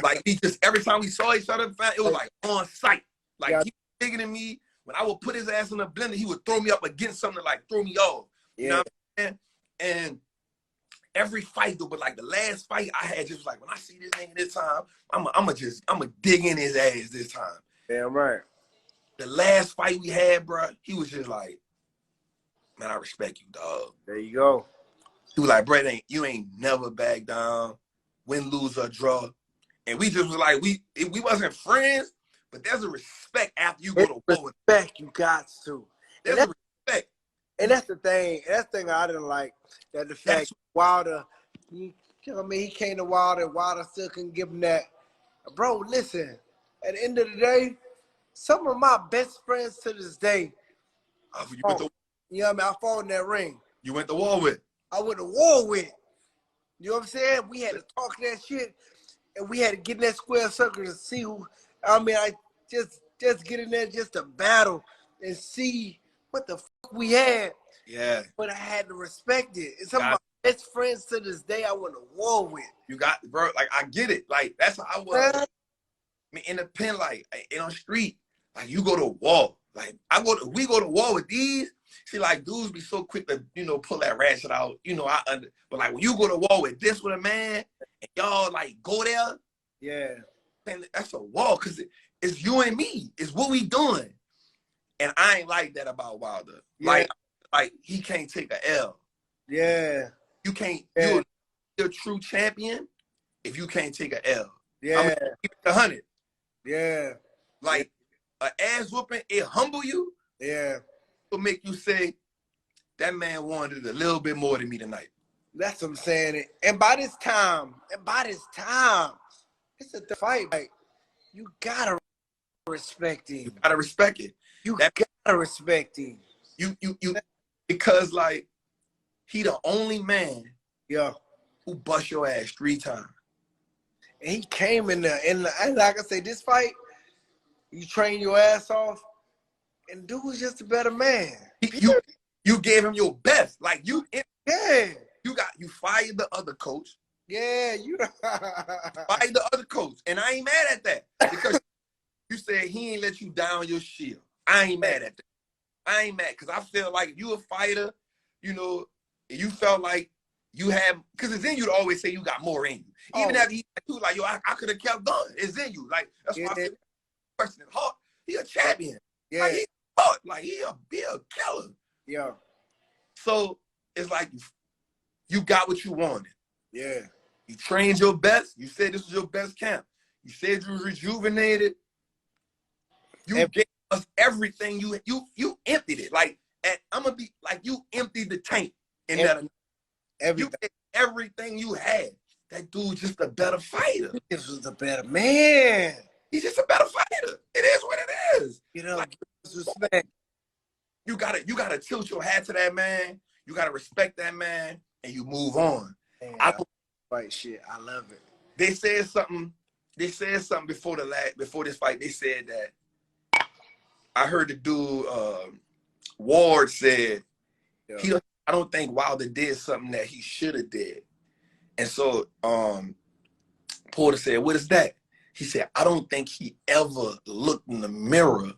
Like he just every time we saw each other, fam, it was like on sight. Like he was bigger than me. When I would put his ass in the blender, he would throw me up against something to like throw me off. You know what I'm saying? And every fight though, but like the last fight I had, just like when I see this nigga this time, I'ma dig in his ass this time. Damn right. The last fight we had, bro, he was just like, man, I respect you, dog. There you go. He was like, bro, you ain't never back down, win, lose, or draw. And we just was like, we wasn't friends, but there's a respect after you go to war. Respect, you got to. There's a respect. And that's the thing. That's the thing I didn't like. That the fact Wilder, he came to Wilder, and Wilder still couldn't give him that. Bro, listen, at the end of the day, some of my best friends to this day, you know what I mean? I fought in that ring. You went to war with. I went to war with. You know what I'm saying? We had to talk that shit, and we had to get in that square circle to see who. I mean, I just get in there just to battle and see what the fuck we had. Yeah. But I had to respect it. It's some of my best friends to this day I went to war with. You got, bro, like, I get it. Like, that's how I was. I mean, in the pen, like, in on the street, like, you go to war. Like, we go to war with these. See, like, dudes be so quick to, you know, pull that ratchet out. You know, but, like, when you go to war with this with a man, and y'all, like, go there. Yeah. Man, that's a war, because it's you and me. It's what we doing. And I ain't like that about Wilder. Yeah. Like, he can't take a L. Yeah. You can't, you're a true champion if you can't take a L. Yeah. I'm gonna keep it 100. Yeah. Like, an ass whooping, it humble you. Yeah. It'll make you say, that man wanted a little bit more than me tonight. That's what I'm saying. And by this time, it's a fight. Like, you gotta respect him. You gotta respect it. You gotta respect him. You because like he the only man who bust your ass 3 times. And he came in there, and like I say, this fight, you train your ass off, and dude was just a better man. You gave him your best. Like you fired the other coach. Yeah, you fired the other coach. And I ain't mad at that. Because you said he ain't let you down your shield. I ain't mad at that. I ain't mad because I feel like if you a fighter, you know, you felt like you have, because it's in you to always say you got more in you. Even after he like, yo, I could have kept going. It's in you. Like, that's why I feel person at heart, he a champion. Yeah. Like, he fought. Like, he a killer. Yeah. So it's like you got what you wanted. Yeah. You trained your best. You said this was your best camp. You said you was rejuvenated. You gave us everything. You emptied it. Like, and I'm gonna be like, you emptied the tank in that. You gave everything you had. That dude's just a better fighter. This was a better man. He's just a better fighter. It is what it is. You know, like, respect. You gotta tilt your hat to that man. You gotta respect that man, and you move on. Man, I fight shit. I love it. They said something. They said something before this fight. They said that I heard the dude Ward said I don't think Wilder did something that he should have did. And so Porter said, what is that? He said, I don't think he ever looked in the mirror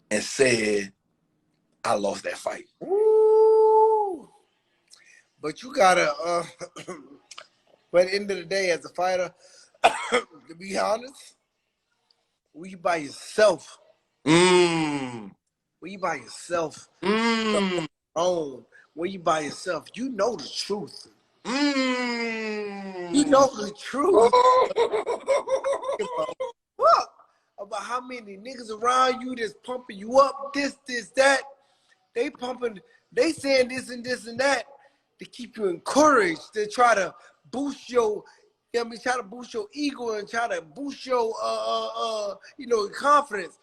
and said, I lost that fight. Ooh. But you gotta, but at the end of the day, as a fighter, to be honest, when you by yourself, when you by yourself, when you by yourself, you know the truth. You know the truth. Fuck about how many niggas around you that's pumping you up, this, that. They pumping, they saying this and this and that to keep you encouraged, to try to boost your, you know what I mean, try to boost your ego and try to boost your you know, confidence.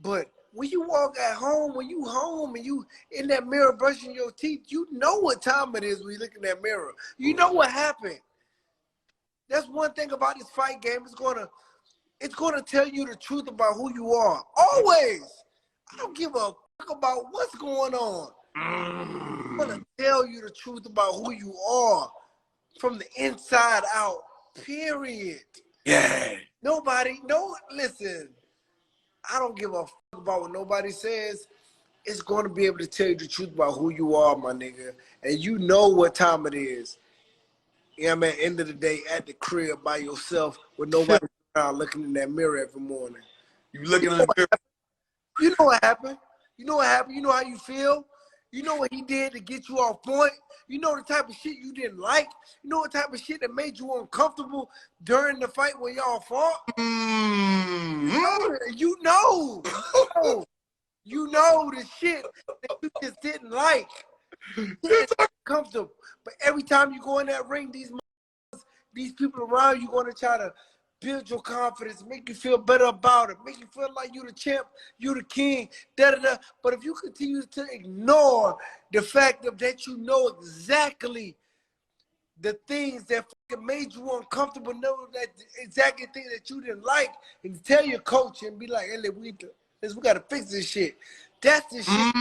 But when you walk at home, when you home and you in that mirror brushing your teeth, you know what time it is when you look in that mirror. You know what happened. That's one thing about this fight game. It's gonna tell you the truth about who you are. Always. I don't give a fuck about what's going on. I'm gonna tell you the truth about who you are from the inside out. Period. Yeah. Listen. I don't give a fuck about what nobody says. It's going to be able to tell you the truth about who you are, my nigga. And you know what time it is. You know what I mean? End of the day, at the crib by yourself with nobody around looking in that mirror every morning. You looking in the mirror. You know what happened. You know what happened. You know how you feel. You know what he did to get you off point. You know the type of shit you didn't like. You know what type of shit that made you uncomfortable during the fight when y'all fought. You know the shit that you just didn't like. Comfortable. But every time you go in that ring, these people around you going to try to build your confidence, make you feel better about it, make you feel like you the champ, you the king, da-da-da. But if you continue to ignore the fact that you know exactly the things that fucking made you uncomfortable, know that exactly thing that you didn't like, and tell your coach and be like, hey, we got to fix this shit. That's the shit.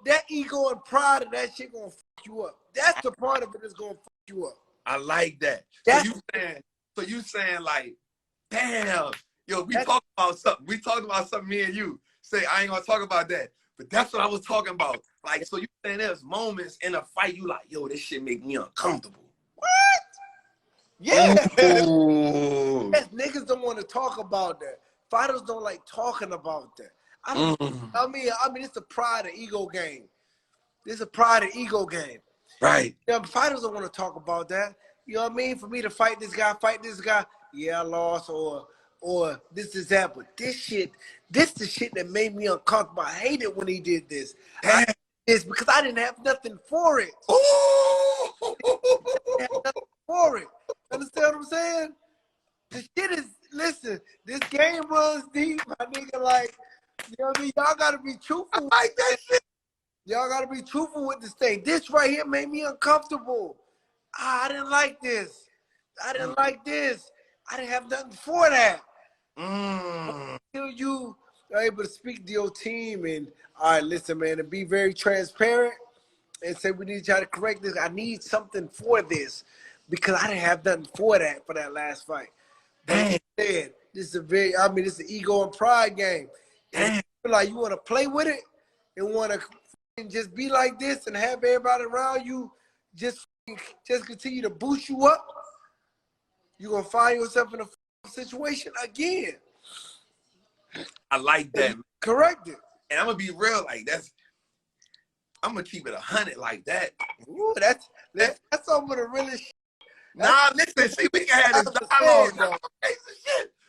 That ego and pride of that shit gonna fuck you up. That's the part of it that's gonna fuck you up. I like that. So you saying like, damn, yo, we talked about something. We talked about something, me and you. Say, I ain't gonna talk about that. But that's what I was talking about. Like, so you saying there's moments in a fight you like, yo, this shit make me uncomfortable. What? Yeah. Yes, niggas don't want to talk about that. Fighters don't like talking about that. I mean, it's a pride and ego game. It's a pride and ego game. Right. You know, fighters don't want to talk about that. You know what I mean? For me to fight this guy, yeah, I lost, or or this is that, but this the shit that made me uncomfortable. I hated when he did this. It's because I didn't have nothing for it. I didn't have nothing for it. Understand what I'm saying? The shit is, listen, this game runs deep, my nigga. Like, you know what I mean? Y'all gotta be truthful. I like that shit. Y'all gotta be truthful with this thing. This right here made me uncomfortable. I didn't like this. I didn't like this. I didn't have nothing for that. Until you are able to speak to your team and, all right, listen, man, and be very transparent and say, we need to try to correct this. I need something for this because I didn't have nothing for that last fight. But like I said, this is this is an ego and pride game. And if you feel like you want to play with it and want to just be like this and have everybody around you just continue to boost you up, you're going to find yourself in a situation again. I like that. Correct it. And I'm going to be real, like, I'm going to keep it 100 like that. Ooh, that's some of the realest shit. Nah, listen, see, we can have this dialogue.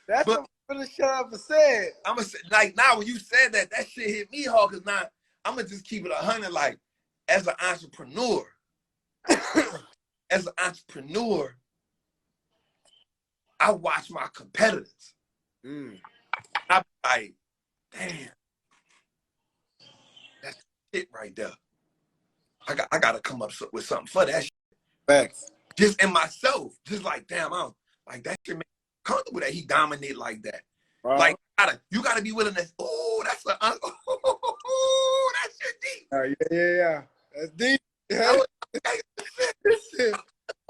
That's some of the realest shit I've ever said. I'm going to say, like, now when you said that shit hit me hard, because now I'm going to just keep it 100, like, as an entrepreneur, I watch my competitors. I'm like, damn, that's it right there. I got to come up with something for that shit. Facts. Just in myself, just like, damn, I'm like, that shit make me comfortable that he dominate like that. Like, you gotta be willing to, that's that shit deep. Yeah. That's deep.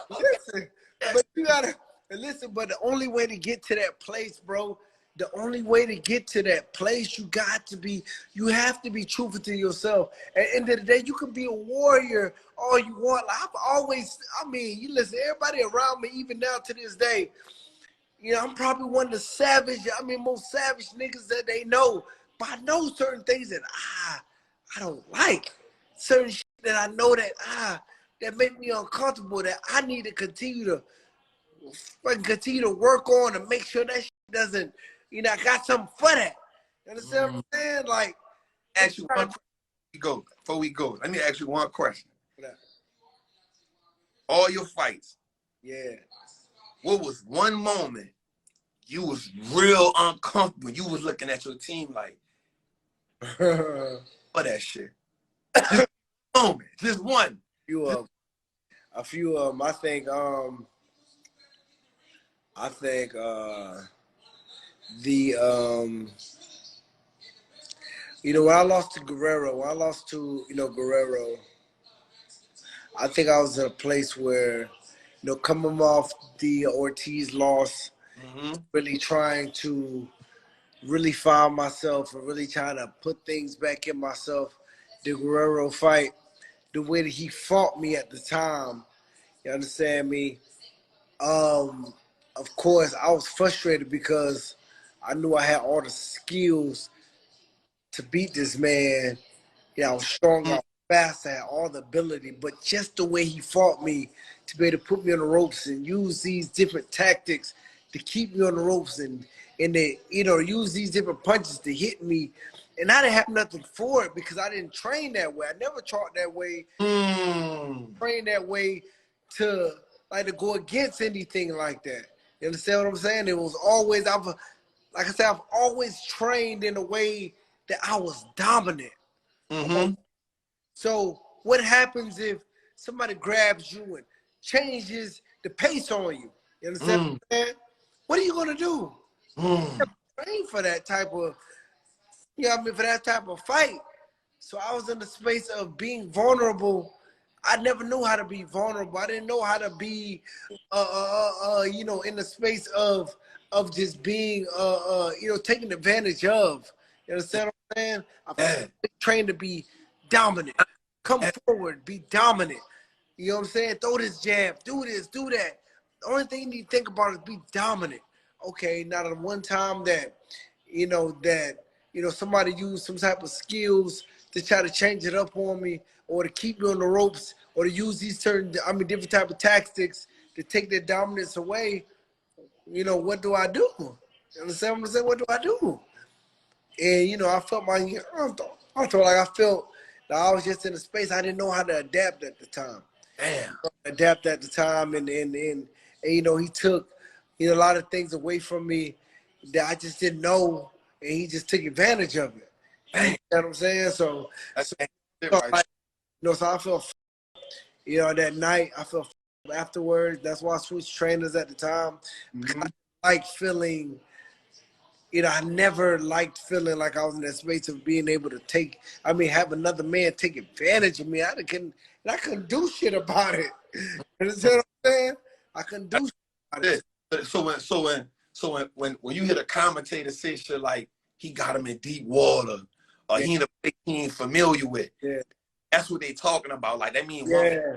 Listen. But you gotta listen, but the only way to get to that place, bro, you have to be truthful to yourself. At the end of the day, you can be a warrior all you want. Like you listen, everybody around me, even now to this day, you know, I'm probably one of the most savage niggas that they know. But I know certain things that I don't like. Certain shit that I know that make me uncomfortable, that I need to continue to work on and make sure that shit doesn't, I got something for that. You understand what I'm saying? Like, ask you one question before we go. Let me ask you one question. All your fights. Yeah. What was one moment you was real uncomfortable? You was looking at your team like, for that shit. Just one moment. Just one. A few of them. I think when I lost to Guerrero, I think I was in a place where, coming off the Ortiz loss, really trying to really find myself and really trying to put things back in myself. The Guerrero fight, the way that he fought me at the time, you understand me? Of course, I was frustrated because I knew I had all the skills to beat this man. I was strong, I was fast, I had all the ability, but just the way he fought me, to be able to put me on the ropes and use these different tactics to keep me on the ropes and use these different punches to hit me. And I didn't have nothing for it because I didn't train that way. I never taught that way. Train that way to go against anything like that. You understand what I'm saying? It was always, I've always trained in a way that I was dominant. So what happens if somebody grabs you and changes the pace on you? You understand what I'm saying? What are you gonna do? Train for that type of, for that type of fight. So I was in the space of being vulnerable. I never knew how to be vulnerable. I didn't know how to be, in the space of just being, taken advantage of. You understand what I'm saying? I'm trained to be dominant. Come forward, be dominant. You know what I'm saying? Throw this jab, do this, do that. The only thing you need to think about is be dominant. Okay, now the one time that, somebody used some type of skills to try to change it up on me or to keep me on the ropes or to use these different type of tactics to take their dominance away, what do I do? You understand what I'm saying? What do I do? And you know, I felt I felt like I felt that I was just in a space I didn't know how to adapt at the time. Damn. Adapt at the time, and you know, he took a lot of things away from me that I just didn't know, and he just took advantage of it. Damn. You know what I'm saying? So, That's it, like, right. you know, so I felt, you know, that night I felt afterwards. That's why I switched trainers at the time. Mm-hmm. I like feeling. You know, I never liked feeling like I was in that space of being able to have another man take advantage of me. I couldn't do shit about it. You understand what I'm saying? I couldn't do shit about it. So when you hear the commentator say shit like he got him in deep water or Yeah. he in a place he ain't familiar with, Yeah. that's what they talking about. Like that means Yeah.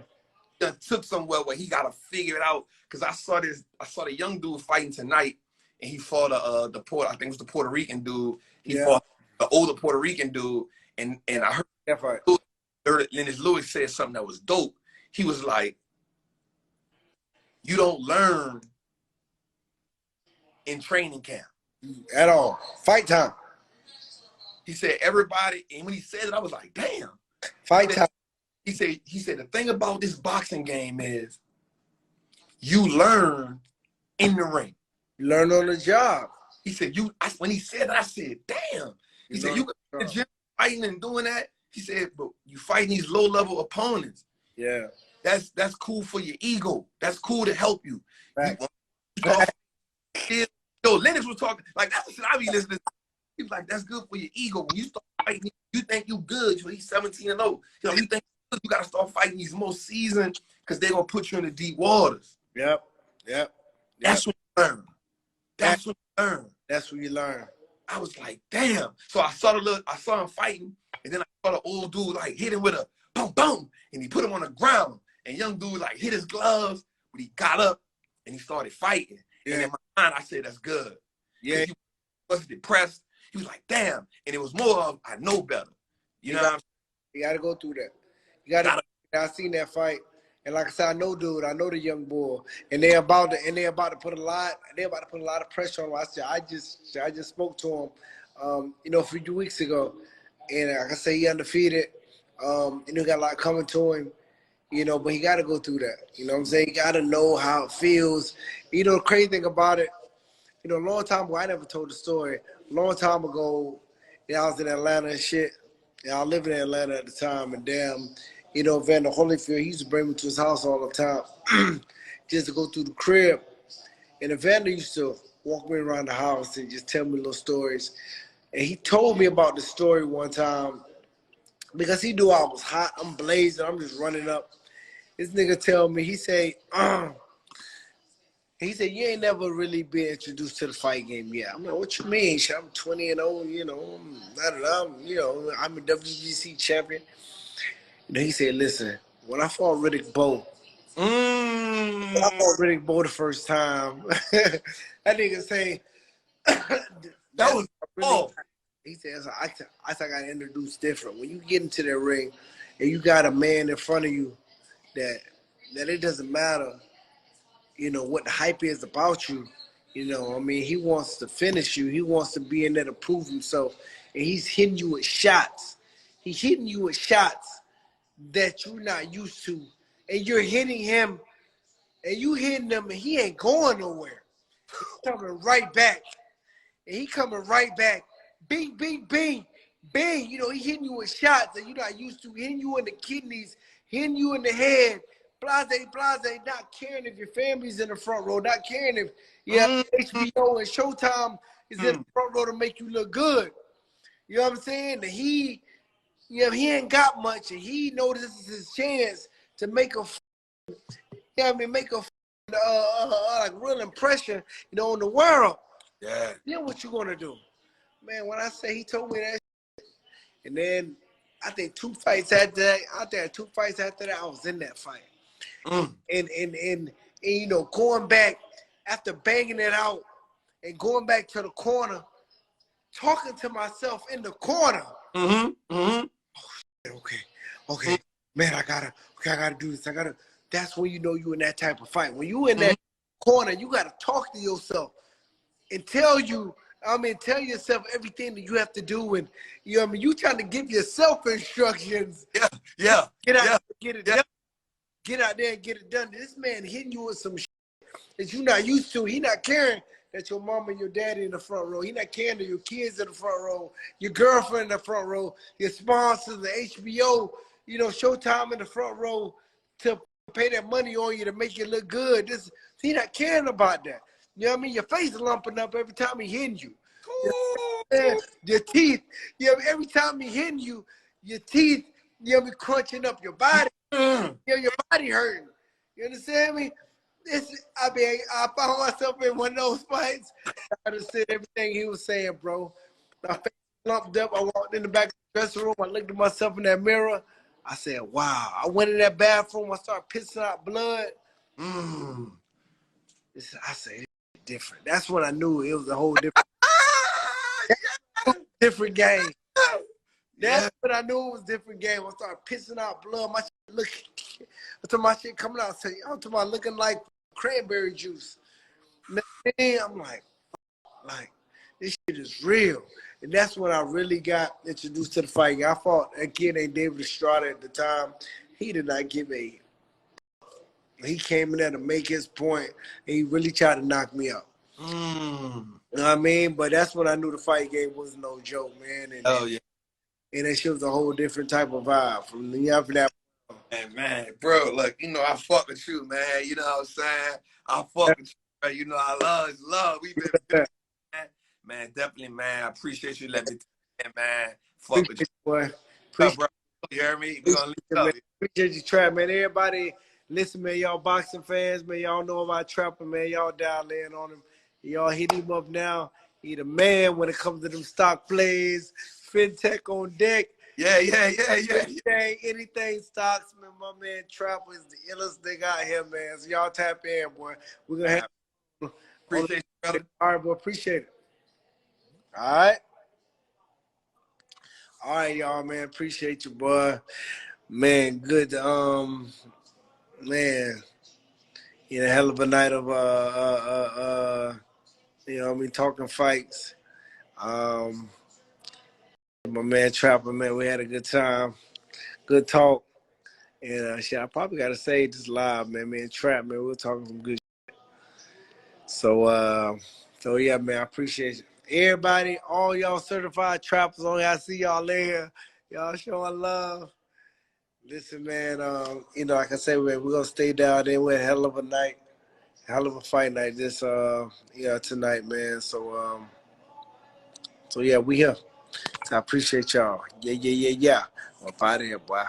one took somewhere where he gotta figure it out. Cause I saw the young dude fighting tonight. And he fought I think it was the Puerto Rican dude. He fought the older Puerto Rican dude, and I heard Lennox Lewis said something that was dope. He was like, "You don't learn in training camp At all. Fight time. He said everybody, and when he said it, I was like, damn. Fight time. He said the thing about this boxing game is you learn in the ring. You learn on the job. He said when he said that, I said, damn. He said you in the gym fighting and doing that. He said, but you fighting these low level opponents. Yeah. That's cool for your ego. That's cool to help you. Yo, Lennox was talking like that's the shit I be listening to. He was like, that's good for your ego. When you start fighting, you think you good. He's 17-0. You know, you think you gotta start fighting these most seasoned because they're gonna put you in the deep waters. Yep. That's what you learn. That's what you learn. That's what you learn. I was like, damn. So I saw him fighting, and then I saw the old dude like hit him with a boom, boom, and he put him on the ground. And young dude like hit his gloves, but he got up and he started fighting. Yeah. And in my mind, I said, that's good. Yeah. He was depressed. He was like, damn. And it was more of, I know better. You know what I'm saying? You got to go through that. I seen that fight. And like I said, I know the young boy. And they're about to put a lot of pressure on him. I just spoke to him, a few weeks ago. And like I say, he undefeated. Got a lot coming to him. But he got to go through that. You know what I'm saying? He got to know how it feels. The crazy thing about it, a long time ago, I never told the story. A long time ago, I was in Atlanta and shit. I was living in Atlanta at the time. And damn, Vander Holyfield, he used to bring me to his house all the time just to go through the crib. And Vander used to walk me around the house and just tell me little stories. And he told me about the story one time because he knew I was hot. I'm blazing. I'm just running up. This nigga tell me, he said, you ain't never really been introduced to the fight game yet. I'm like, what you mean? I'm 20-0, I'm a WGC champion. He said, listen, when I fought Riddick Bowe, the first time, that nigga say, that was really, he says, I got introduced different. When you get into that ring and you got a man in front of you that it doesn't matter, what the hype is about you. He wants to finish you. He wants to be in there to prove himself. And he's hitting you with shots. He's hitting you with shots that you're not used to. And you're hitting him, and you hitting him, and he ain't going nowhere. He's coming right back. And he coming right back. Bing, bing, bing, bing. He hitting you with shots that you're not used to. Hitting you in the kidneys, hitting you in the head. Blase, not caring if your family's in the front row, not caring if HBO and Showtime is in the front row to make you look good. You know what I'm saying? That he ain't got much, and he knows this is his chance to make a real impression, on the world. Yeah. Then what you gonna do? Man, when I say he told me that, and then I think 2 fights after that, I was in that fight. And going back after banging it out and going back to the corner, talking to myself in the corner. Okay, man, I gotta do this. That's when you know you in that type of fight. When you in that corner, you gotta talk to yourself. and tell you, tell yourself everything that you have to do, and you trying to give yourself instructions. Yeah. Get out, get it done. Get out there and get it done. This man hitting you with some shit that you're not used to. He not caring that your mom and your daddy in the front row. He not caring that your kids in the front row, your girlfriend in the front row, your sponsors, the HBO, Showtime in the front row to pay that money on you to make you look good. He not caring about that. You know what I mean? Your face lumping up every time he hitting you. Your teeth, every time he hitting you, your teeth, be crunching up your body. Your body hurting. You understand me? I found myself in one of those fights. I just said everything he was saying, bro. My face lumped up. I walked in the back of the dressing room. I looked at myself in that mirror. I said, wow. I went in that bathroom. I started pissing out blood. I said, it's different. That's when I knew it was a whole different game. That's when I knew it was a different game. I started pissing out blood. My shit coming out. I'm talking about looking like cranberry juice. Man, I'm like, this shit is real. And that's when I really got introduced to the fight. I fought a kid named David Estrada at the time. He did not give a. He came in there to make his point, and he really tried to knock me out. You know what I mean? But that's when I knew the fight game was no joke, man. And, and that shit was a whole different type of vibe from that. Man, bro, look, I fuck with you, man. You know what I'm saying? I fuck with you, man. I love. We've been man, definitely, man. I appreciate you letting me talk, man. Fuck with you, boy. Bro. You hear me? We gonna leave up. Appreciate you, Trap, man. Everybody, listen, man. Y'all boxing fans, man. Y'all know about Trapper, man. Y'all dial in on him. Y'all hit him up now. He the man when it comes to them stock plays, fintech on deck. Yeah. Anything stocks, man. My man Trapper is the illest thing out here, man. So y'all tap in, boy. We're gonna have appreciate you, brother. All right, boy. Appreciate it. All right, y'all, man. Appreciate you, boy. Man, good. Man, hell of a night of talking fights. My man Trapper, man, we had a good time, good talk, and shit. I probably gotta say this live, man. Me and Trap, man, we're talking some good shit. So yeah, man, I appreciate it. Everybody, all y'all certified trappers on here, I see y'all there. Y'all showing love. Listen, man, like I said, we're gonna stay down there. We're a hell of a night, hell of a fight night this tonight, man. So yeah, we here. I appreciate y'all. Yeah. I'm out of here, boy.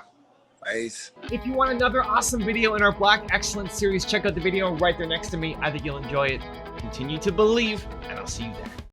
Peace. If you want another awesome video in our Black Excellence series, check out the video right there next to me. I think you'll enjoy it. Continue to believe, and I'll see you there.